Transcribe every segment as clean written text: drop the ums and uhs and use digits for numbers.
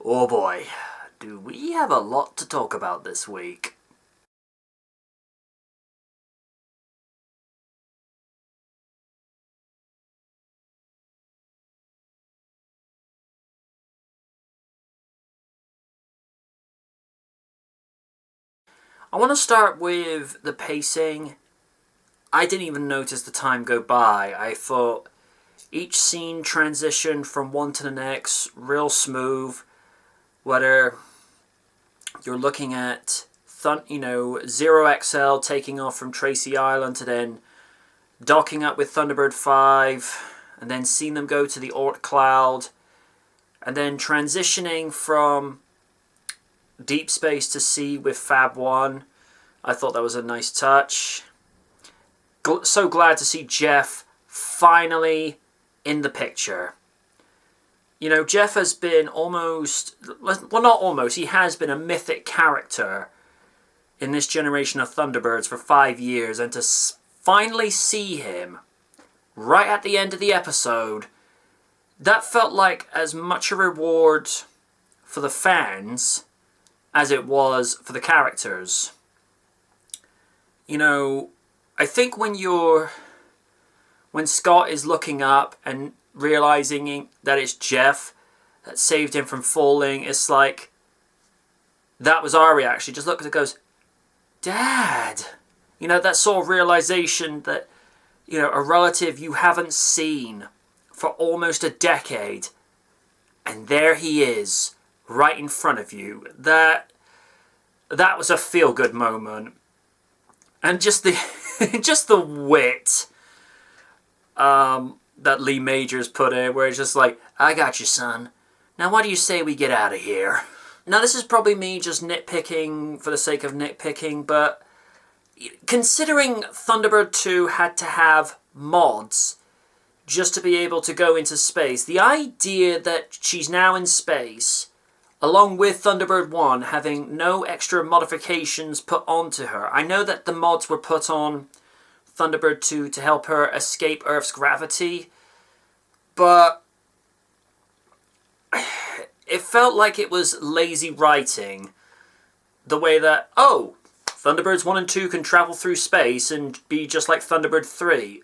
Oh boy, do we have a lot to talk about this week. I want to start with the pacing. I didn't even notice the time go by. I thought each scene transitioned from one to the next real smooth. Whether you're looking at Zero XL taking off from Tracy Island to then docking up with Thunderbird 5, and then seeing them go to the Oort Cloud, and then transitioning from deep space to sea with Fab 1. I thought that was a nice touch. So glad to see Jeff finally in the picture. You know, Jeff has been almost, well, not almost, he has been a mythic character in this generation of Thunderbirds for 5 years, and to finally see him right at the end of the episode, that felt like as much a reward for the fans as it was for the characters. You know, I think when Scott is looking up and realizing that it's Jeff that saved him from falling, it's like, that was our reaction. Just look at it, goes, Dad! You know, that sort of realization that, you know, a relative you haven't seen for almost a decade, and there he is, right in front of you. That was a feel-good moment. And just the just the wit that Lee Majors put in, where it's just like, I got you, son. Now what do you say we get out of here? Now this is probably me just nitpicking for the sake of nitpicking, but considering Thunderbird 2 had to have mods just to be able to go into space, the idea that she's now in space, along with Thunderbird 1 having no extra modifications put onto her. I know that the mods were put on Thunderbird 2 to help her escape Earth's gravity, but it felt like it was lazy writing. The way that, oh, Thunderbirds 1 and 2 can travel through space and be just like Thunderbird 3.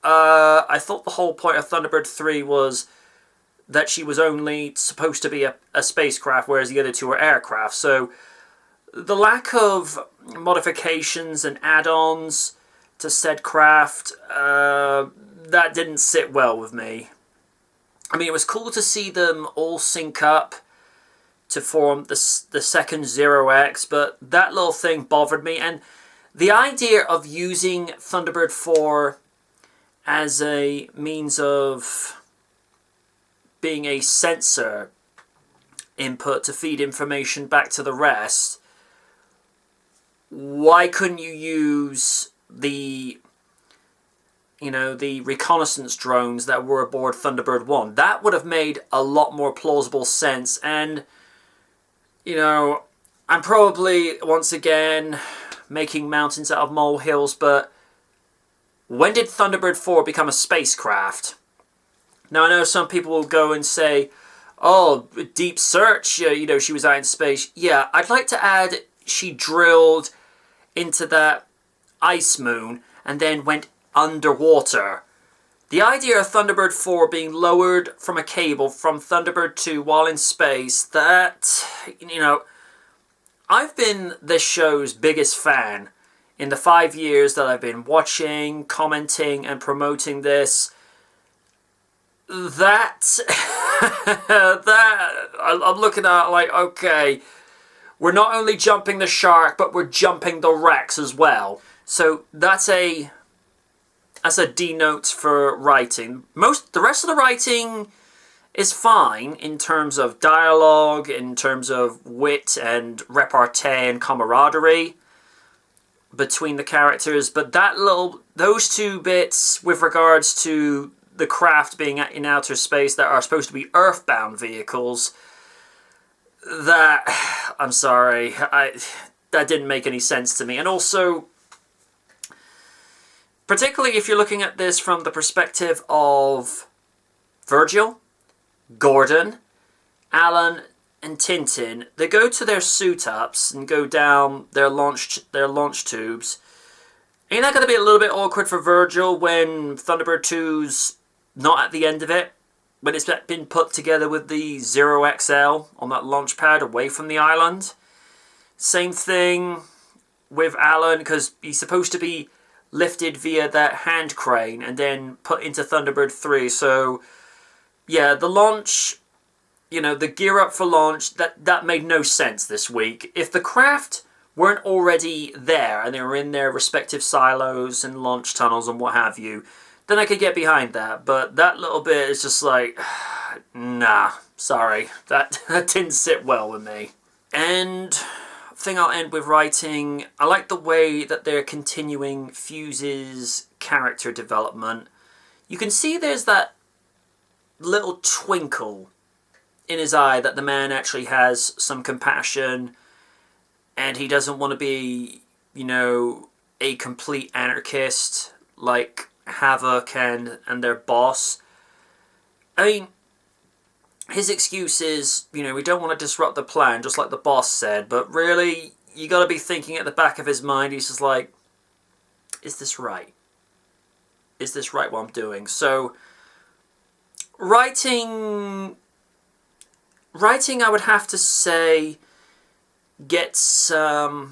I thought the whole point of Thunderbird 3 was that she was only supposed to be a spacecraft, whereas the other two were aircraft. So the lack of modifications and add-ons to said craft, that didn't sit well with me. I mean, it was cool to see them all sync up to form the second Zero X, but that little thing bothered me. And the idea of using Thunderbird 4 as a means of being a sensor input to feed information back to the rest, why couldn't you use the reconnaissance drones that were aboard Thunderbird 1? That would have made a lot more plausible sense. And, you know, I'm probably, once again, making mountains out of molehills, but when did Thunderbird 4 become a spacecraft? Now, I know some people will go and say, oh, Deep Search, she was out in space. Yeah, I'd like to add she drilled into that ice moon and then went underwater. The idea of Thunderbird 4 being lowered from a cable from Thunderbird 2 while in space, that, I've been this show's biggest fan in the 5 years that I've been watching, commenting, and promoting this. That I'm looking at like, okay, we're not only jumping the shark, but we're jumping the Rex as well. So that's a D note for writing. The rest of the writing is fine in terms of dialogue, in terms of wit and repartee and camaraderie between the characters, but those two bits with regards to the craft being in outer space that are supposed to be earthbound vehicles, that, I'm sorry, that didn't make any sense to me. And also, particularly if you're looking at this from the perspective of Virgil, Gordon, Alan, and Tintin, they go to their suit-ups and go down their launch tubes. Ain't that going to be a little bit awkward for Virgil when Thunderbird 2's not at the end of it? When it's been put together with the Zero XL on that launch pad away from the island? Same thing with Alan, because he's supposed to be lifted via that hand crane and then put into Thunderbird 3. So, yeah, the launch, the gear up for launch, that made no sense this week. If the craft weren't already there and they were in their respective silos and launch tunnels and what have you, then I could get behind that. But that little bit is just like, nah, sorry. That didn't sit well with me. And thing I'll end with writing, I like the way that they're continuing Fuse's character development. You can see there's that little twinkle in his eye that the man actually has some compassion and he doesn't want to be, a complete anarchist like Havoc and their boss. I mean, his excuse is, we don't want to disrupt the plan, just like the boss said, but really, you got to be thinking at the back of his mind, he's just like, is this right? Is this right what I'm doing? So, writing, I would have to say, gets a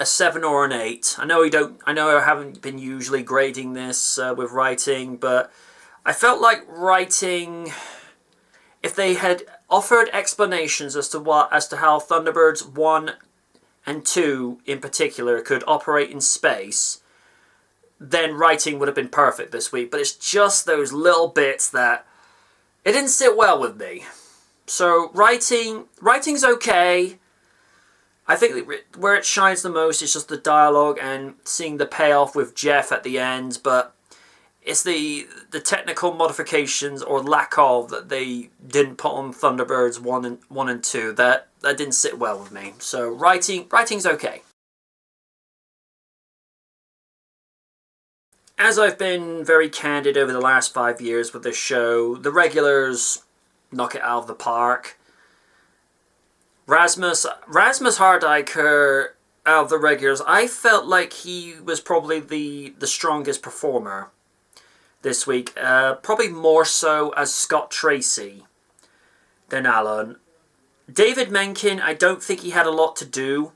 7 or an 8. I know I haven't been usually grading this with writing, but I felt like writing, if they had offered explanations as to how Thunderbirds 1 and 2 in particular could operate in space, then writing would have been perfect this week. But it's just those little bits that it didn't sit well with me. So writing's okay. I think where it shines the most is just the dialogue and seeing the payoff with Jeff at the end, but it's the technical modifications or lack of that they didn't put on Thunderbirds 1 and 2 that didn't sit well with me. So writing's okay. As I've been very candid over the last 5 years with this show, the regulars knock it out of the park. Rasmus Hardiker, out of the regulars, I felt like he was probably the strongest performer this week. Probably more so as Scott Tracey than Alan. David Mencken, I don't think he had a lot to do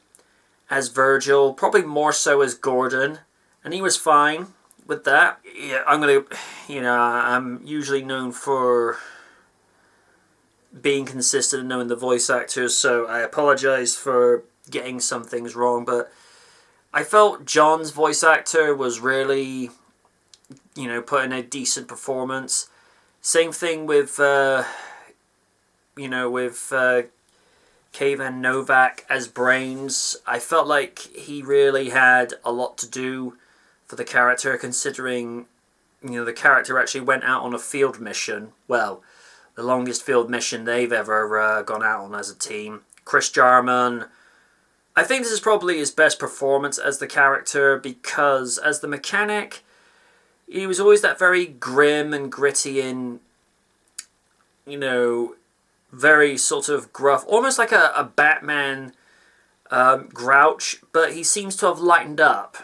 as Virgil. Probably more so as Gordon. And he was fine with that. Yeah, I'm usually known for being consistent and knowing the voice actors, so I apologize for getting some things wrong, but I felt John's voice actor was really, put in a decent performance. Same thing with, Kayvan Novak as Brains. I felt like he really had a lot to do for the character, considering, the character actually went out on a field mission. Well, the longest field mission they've ever gone out on as a team. Chris Jarman, I think this is probably his best performance as the character, because as the mechanic, he was always that very grim and gritty and, very sort of gruff, almost like a Batman grouch, but he seems to have lightened up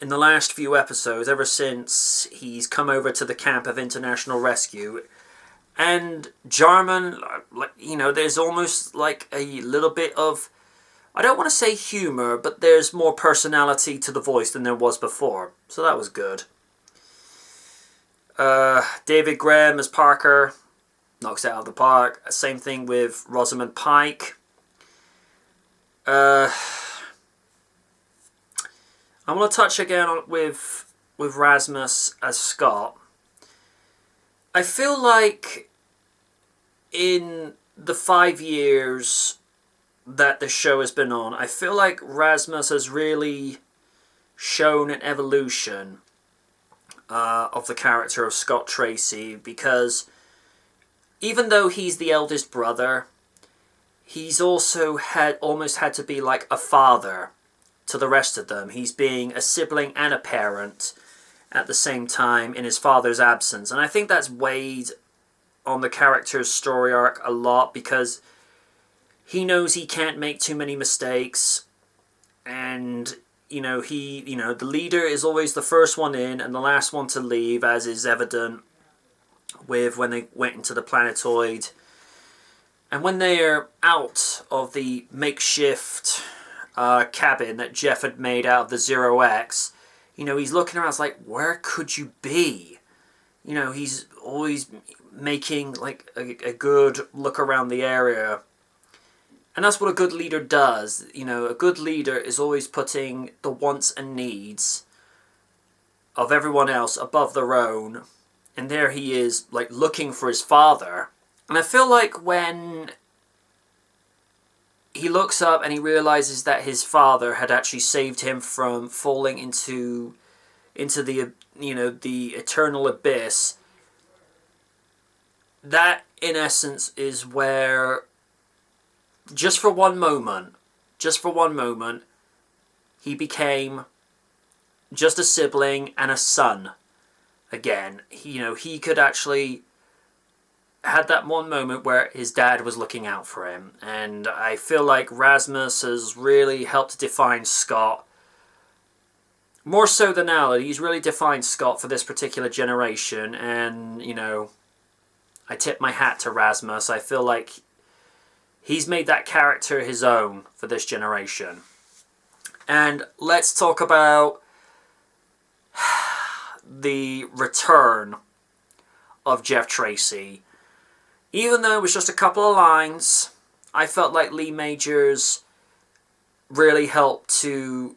in the last few episodes, ever since he's come over to the camp of International Rescue. And Jarman, there's almost like a little bit of, I don't want to say humor, but there's more personality to the voice than there was before. So that was good. David Graham as Parker knocks it out of the park. Same thing with Rosamund Pike. I want to touch again with Rasmus as Scott. I feel like in the 5 years that the show has been on, I feel like Rasmus has really shown an evolution of the character of Scott Tracey, because even though he's the eldest brother, he's also almost had to be like a father to the rest of them. He's being a sibling and a parent at the same time in his father's absence. And I think that's weighed on the character's story arc a lot, because he knows he can't make too many mistakes, and the leader is always the first one in and the last one to leave, as is evident with when they went into the planetoid. And when they're out of the makeshift cabin that Jeff had made out of the Zero X, he's looking around, it's like, where could you be? He's always making like a good look around the area. And that's what a good leader does. A good leader is always putting the wants and needs of everyone else above their own. And there he is, like, looking for his father. And I feel like when he looks up and he realizes that his father had actually saved him from falling into the the eternal abyss, that in essence is where just for one moment he became just a sibling and a son again. He could actually had that one moment where his dad was looking out for him, and I feel like Rasmus has really helped define Scott. More so than Alan, he's really defined Scott for this particular generation, and, I tip my hat to Rasmus. I feel like he's made that character his own for this generation. And let's talk about the return of Jeff Tracey. Even though it was just a couple of lines, I felt like Lee Majors really helped to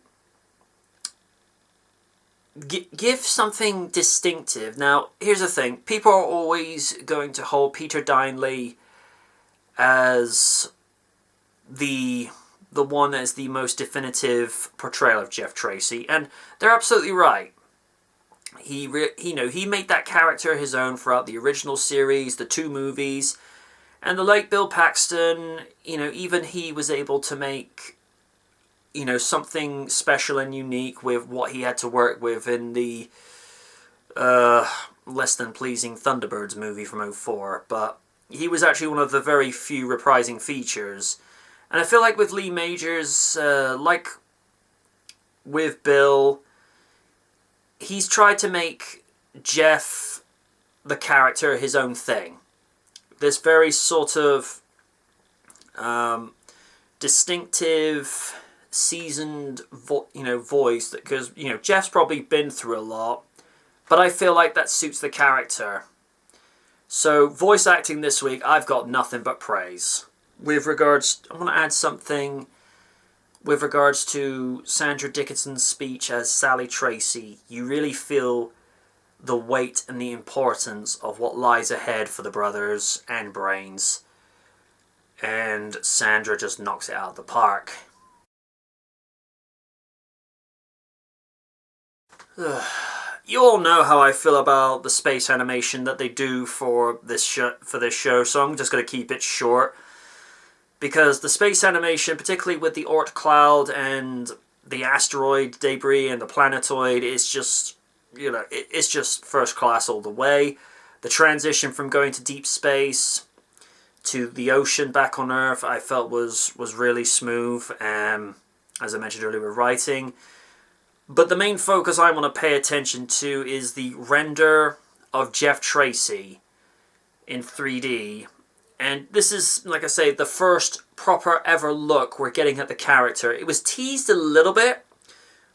give something distinctive. Now, here's the thing. People are always going to hold Peter Dineley as the one as the most definitive portrayal of Jeff Tracey, and they're absolutely right. He made that character his own throughout the original series, the 2 movies, and the late Bill Paxton, even he was able to make, something special and unique with what he had to work with in the less than pleasing Thunderbirds movie from 2004, but he was actually one of the very few reprising features. And I feel like with Lee Majors, like with Bill, he's tried to make Jeff, the character, his own thing. This very sort of distinctive, seasoned voice, that, because Jeff's probably been through a lot, but I feel like that suits the character. So voice acting this week, I've got nothing but praise. With regards, I want to add something with regards to Sandra Dickinson's speech as Sally Tracey. You really feel the weight and the importance of what lies ahead for the brothers and Brains. And Sandra just knocks it out of the park. You all know how I feel about the space animation that they do for this show, so I'm just going to keep it short. Because the space animation, particularly with the Oort cloud and the asteroid debris and the planetoid, is just, it's just first class all the way. The transition from going to deep space to the ocean back on Earth, I felt was really smooth, as I mentioned earlier with writing. But the main focus I want to pay attention to is the render of Jeff Tracey in 3D. And this is, like I say, the first proper ever look we're getting at the character. It was teased a little bit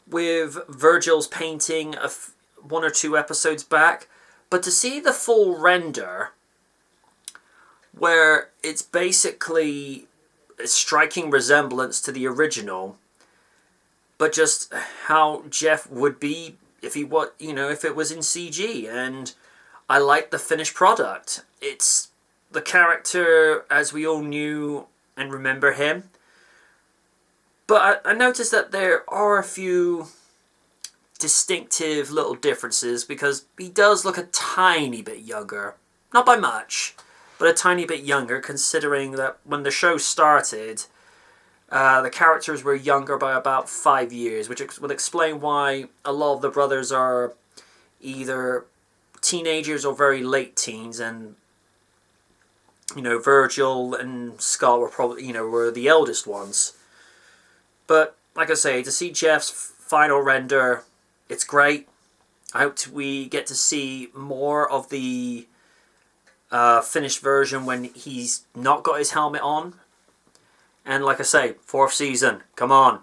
with Virgil's painting of 1 or 2 episodes back. But to see the full render, where it's basically a striking resemblance to the original, but just how Jeff would be if it was in CG. And I like the finished product. It's the character as we all knew and remember him. But I noticed that there are a few distinctive little differences, because he does look a tiny bit younger. Not by much, but a tiny bit younger, considering that when the show started, the characters were younger by about 5 years, which would explain why a lot of the brothers are either teenagers or very late teens, and Virgil and Scott were probably, were the eldest ones. But, like I say, to see Jeff's final render, it's great. I hope we get to see more of the finished version when he's not got his helmet on. And like I say, 4th season, come on.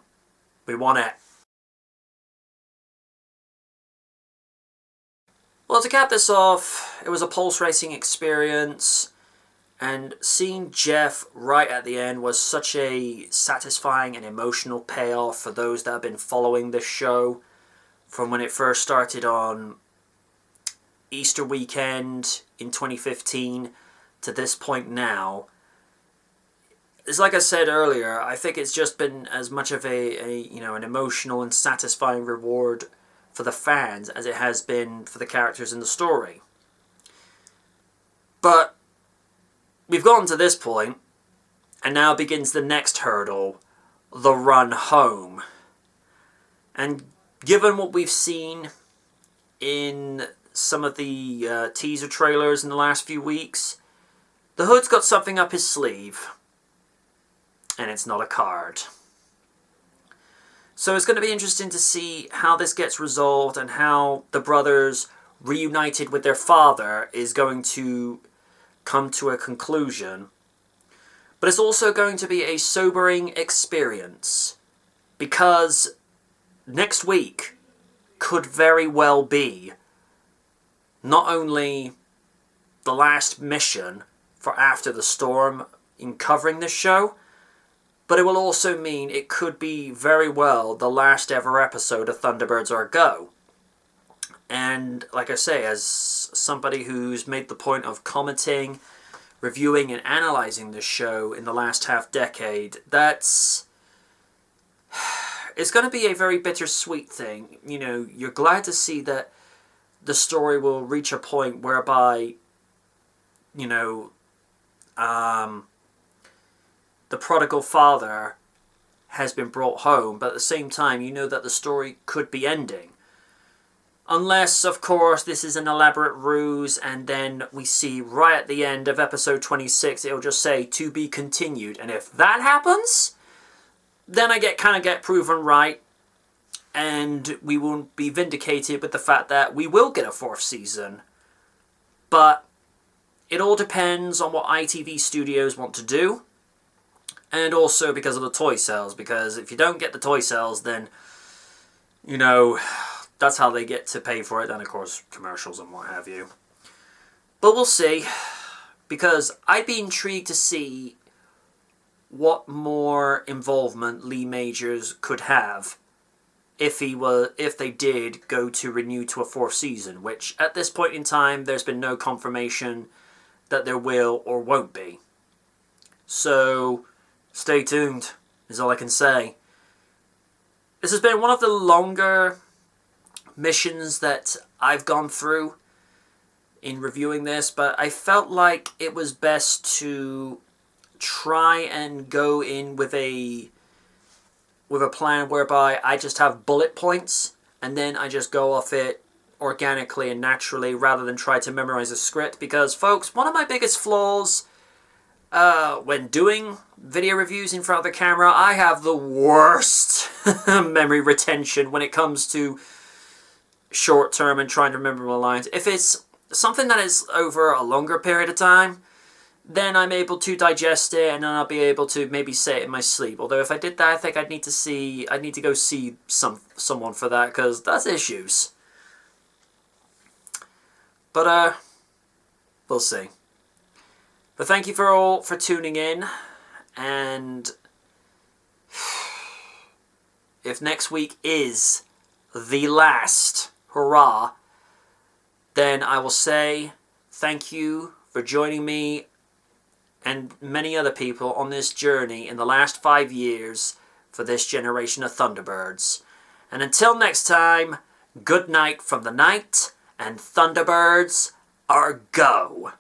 We want it. Well, to cap this off, it was a pulse racing experience. And seeing Jeff right at the end was such a satisfying and emotional payoff for those that have been following this show from when it first started on Easter weekend in 2015 to this point now. It's like I said earlier, I think it's just been as much of an emotional and satisfying reward for the fans as it has been for the characters in the story. But we've gotten to this point, and now begins the next hurdle, the run home. And given what we've seen in some of the teaser trailers in the last few weeks, the Hood's got something up his sleeve, and it's not a card. So it's going to be interesting to see how this gets resolved and how the brothers, reunited with their father, is going to come to a conclusion. But it's also going to be a sobering experience, because next week could very well be not only the last mission for After the Storm in covering this show, but it will also mean it could be very well the last ever episode of Thunderbirds Are Go. And like I say, as somebody who's made the point of commenting, reviewing and analysing this show in the last half-decade, it's going to be a very bittersweet thing. You're glad to see that the story will reach a point whereby, the prodigal father has been brought home, but at the same time, you know that the story could be ending. Unless, of course, this is an elaborate ruse, and then we see right at the end of episode 26, it'll just say, "to be continued." And if that happens, then I get proven right, and we will be vindicated with the fact that we will get a 4th season. But it all depends on what ITV Studios want to do, and also because of the toy sales, because if you don't get the toy sales, then, that's how they get to pay for it, and of course commercials and what have you. But we'll see, because I'd be intrigued to see what more involvement Lee Majors could have if they did go to renew to a 4th season, which at this point in time there's been no confirmation that there will or won't be. So stay tuned is all I can say. This has been one of the longer missions that I've gone through in reviewing this, but I felt like it was best to try and go in with a plan whereby I just have bullet points and then I just go off it organically and naturally rather than try to memorize a script, because folks, one of my biggest flaws when doing video reviews in front of the camera, I have the worst memory retention when it comes to short term and trying to remember my lines. If it's something that is over a longer period of time, then I'm able to digest it and then I'll be able to maybe say it in my sleep. Although if I did that, I think I'd need to go see someone for that, because that's issues. But we'll see. But thank you for tuning in, and if next week is the last hurrah, then I will say thank you for joining me and many other people on this journey in the last 5 years for this generation of Thunderbirds. And until next time, good night from the night, and Thunderbirds are go!